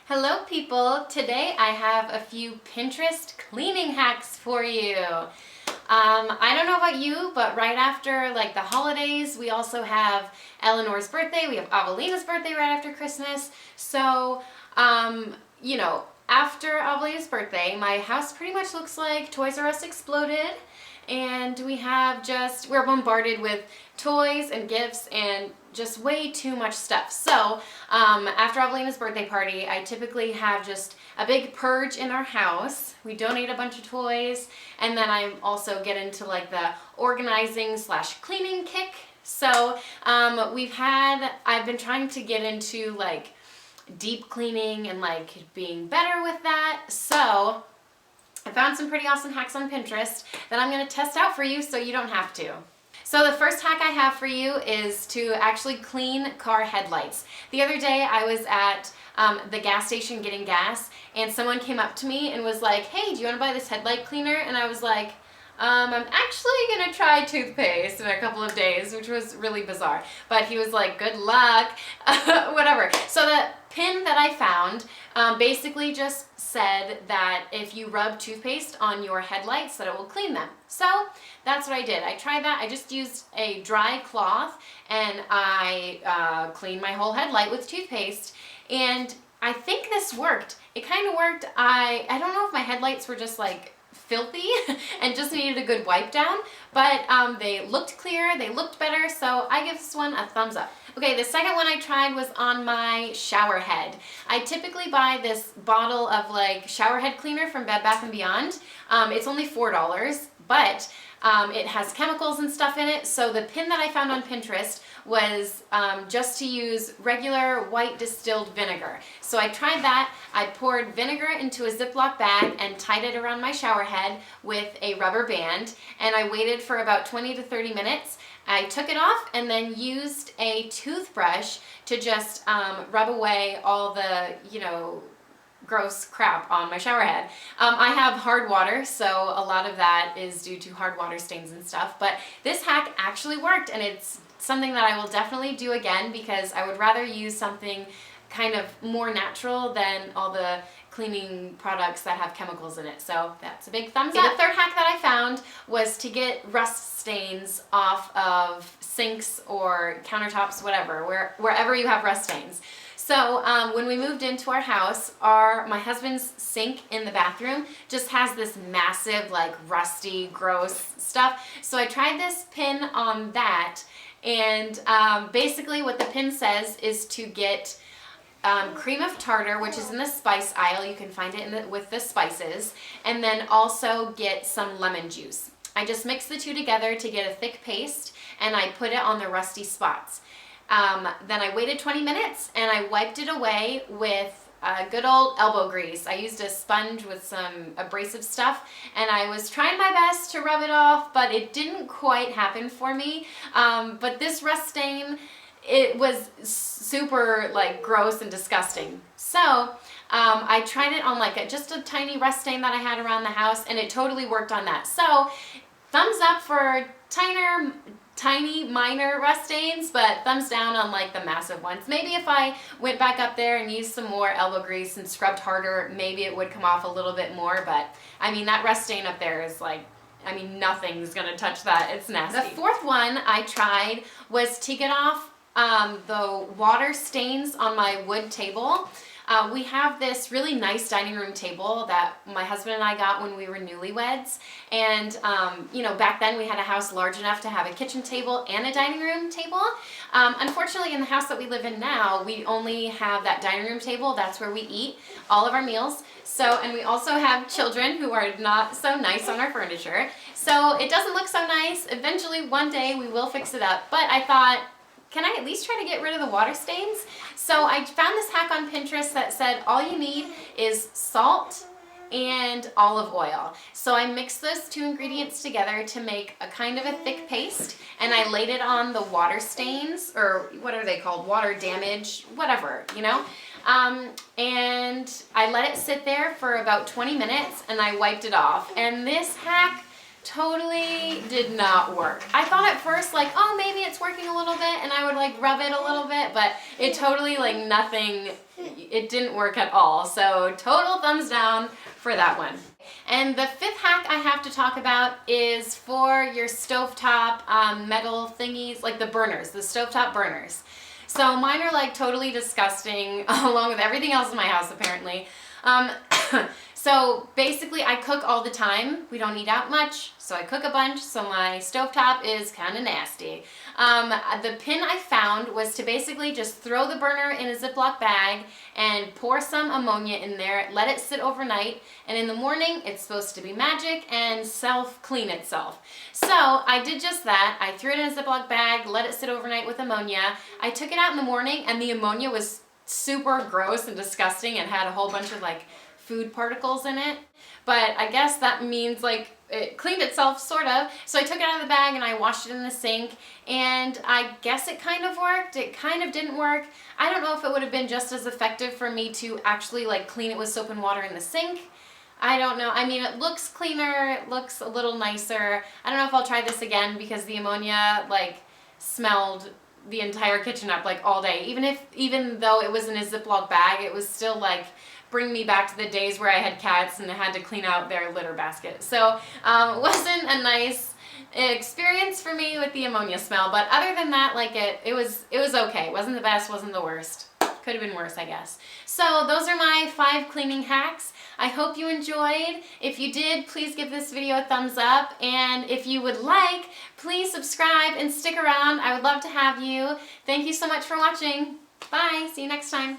Hello people, today I have a few Pinterest cleaning hacks for you. I don't know about you, but right after like the holidays, we also have Eleanor's birthday, we have Avelina's birthday right after Christmas. So, after Avelina's birthday, my house pretty much looks like Toys R Us exploded. And we're bombarded with toys and gifts and just way too much stuff. So after Avelina's birthday party, I typically have just a big purge in our house. We donate a bunch of toys, and then I also get into like the organizing / cleaning kick. So I've been trying to get into like deep cleaning and like being better with that. So I found some pretty awesome hacks on Pinterest that I'm going to test out for you so you don't have to. So the first hack I have for you is to actually clean car headlights. The other day I was at the gas station getting gas, and someone came up to me and was like, "Hey, do you want to buy this headlight cleaner?" And I was like, I'm actually going to try toothpaste in a couple of days, which was really bizarre. But he was like, "Good luck," whatever. So the pin that I found basically just said that if you rub toothpaste on your headlights that it will clean them. So that's what I did. I tried that. I just used a dry cloth and I cleaned my whole headlight with toothpaste, and I think this worked. It kind of worked. I don't know if my headlights were just like filthy and just needed a good wipe down, but they looked clear, they looked better, so I give this one a thumbs up. Okay, the second one I tried was on my shower head. I typically buy this bottle of like shower head cleaner from Bed Bath & Beyond. It's only $4, but it has chemicals and stuff in it, so the pin that I found on Pinterest was just to use regular white distilled vinegar. So I tried that. I poured vinegar into a Ziploc bag and tied it around my shower head with a rubber band, and I waited for about 20 to 30 minutes. I took it off and then used a toothbrush to just rub away all the, gross crap on my shower head. I have hard water, so a lot of that is due to hard water stains and stuff, but this hack actually worked, and it's something that I will definitely do again because I would rather use something kind of more natural than all the cleaning products that have chemicals in it. So that's a big thumbs up. The third hack that I found was to get rust stains off of sinks or countertops, whatever, wherever you have rust stains. So when we moved into our house, my husband's sink in the bathroom just has this massive, like rusty, gross stuff. So I tried this pin on that, and basically what the pin says is to get cream of tartar, which is in the spice aisle. You can find it with the spices, and then also get some lemon juice. I just mix the two together to get a thick paste, and I put it on the rusty spots. Then I waited 20 minutes and I wiped it away with good old elbow grease. I used a sponge with some abrasive stuff, and I was trying my best to rub it off, but it didn't quite happen for me. But this rust stain, it was super like gross and disgusting. So I tried it on like just a tiny rust stain that I had around the house, and it totally worked on that. So thumbs up for tiny minor rust stains, but thumbs down on like the massive ones. Maybe if I went back up there and used some more elbow grease and scrubbed harder, maybe it would come off a little bit more, but I mean that rust stain up there is like, nothing's gonna touch that. It's nasty. The fourth one I tried was to get off the water stains on my wood table. We have this really nice dining room table that my husband and I got when we were newlyweds, and back then we had a house large enough to have a kitchen table and a dining room table. Unfortunately, in the house that we live in now, we only have that dining room table. That's where we eat all of our meals. So, and we also have children who are not so nice on our furniture, so it doesn't look so nice. Eventually, one day, we will fix it up, but I thought, can I at least try to get rid of the water stains? So I found this hack on Pinterest that said all you need is salt and olive oil. So I mixed those two ingredients together to make a kind of a thick paste, and I laid it on the water stains, or what are they called? Water damage, whatever, and I let it sit there for about 20 minutes and I wiped it off. And this hack totally did not work. I thought at first like, oh, maybe it's working a little bit, and I would like rub it a little bit, but it totally like nothing, it didn't work at all. So total thumbs down for that one. And the fifth hack I have to talk about is for your stovetop metal thingies, like the burners, the stovetop burners. So mine are like totally disgusting, along with everything else in my house apparently. So basically I cook all the time. We don't eat out much, so I cook a bunch, so my stovetop is kind of nasty. The pin I found was to basically just throw the burner in a Ziploc bag and pour some ammonia in there, let it sit overnight, and in the morning it's supposed to be magic and self-clean itself. So I did just that. I threw it in a Ziploc bag, let it sit overnight with ammonia. I took it out in the morning and the ammonia was super gross and disgusting and had a whole bunch of like food particles in it, but I guess that means like it cleaned itself, sort of. So I took it out of the bag and I washed it in the sink, and I guess it kind of worked. It kind of didn't work. I don't know if it would have been just as effective for me to actually like clean it with soap and water in the sink. I don't know. I mean, it looks cleaner, it looks a little nicer. I don't know if I'll try this again because the ammonia like smelled the entire kitchen up like all day. Even though it was in a Ziploc bag, it was still like bring me back to the days where I had cats and I had to clean out their litter basket. So it wasn't a nice experience for me with the ammonia smell, but other than that, like it was okay. It wasn't the best, wasn't the worst. Could have been worse, I guess. So those are my 5 cleaning hacks. I hope you enjoyed. If you did, please give this video a thumbs up, and if you would like, please subscribe and stick around. I would love to have you. Thank you so much for watching. Bye, see you next time.